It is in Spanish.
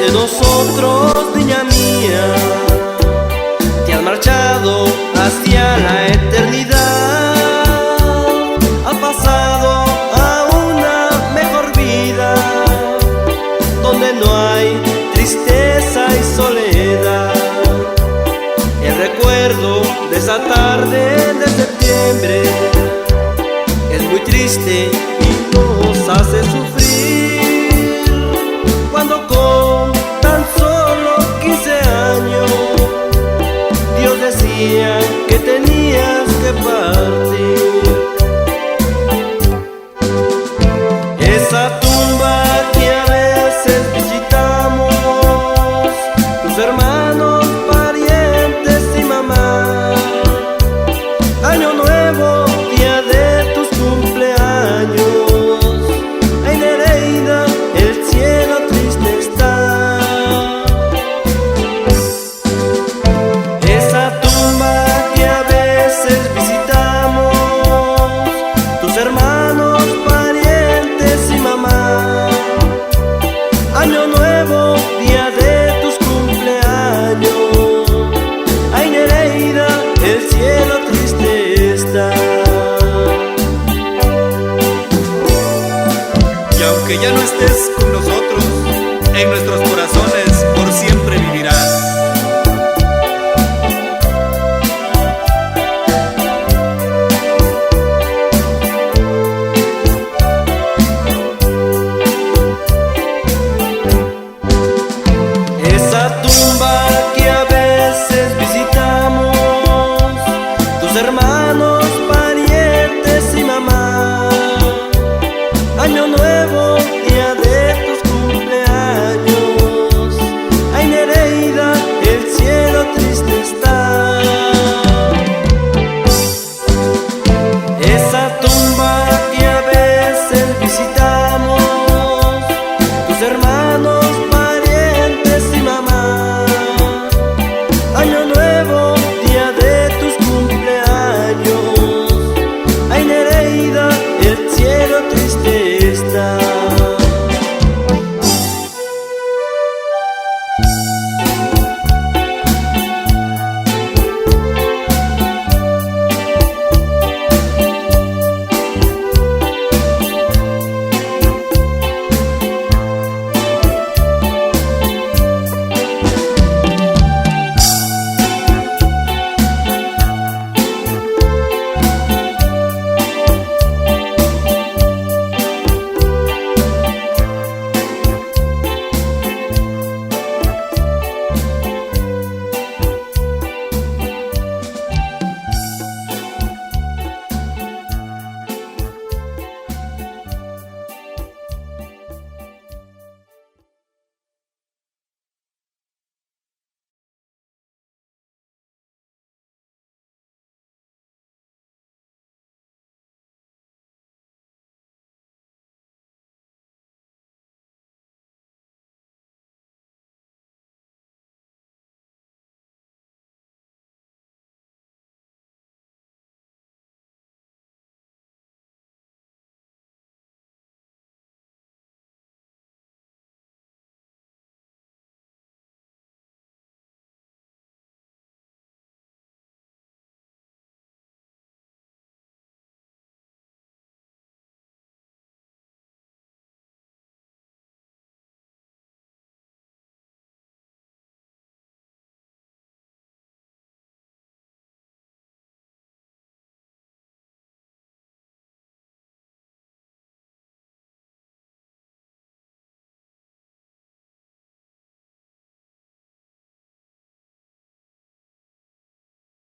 de nosotros, niña mía, te has marchado hacia la eternidad. Has pasado a una mejor vida, donde no hay tristeza y soledad. El recuerdo de esa tarde de septiembre es muy triste y nos hace sufrir, cuando con tan solo 15 años Dios decía que tenías que partir. Esa tumba que a veces visitamos, tus hermanos, parientes y mamá, año nuevo, día de tus cumpleaños, ay Nereida, el cielo triste está. Esa tumba que a veces visitamos, tus hermanos, parientes y mamá, año nuevo, día de tus cumpleaños, ay Nereida, el cielo triste está. Y aunque ya no estés con nosotros, en nuestros corazones por siempre vivirás. Esa tumba que a veces visitamos, tus hermanos,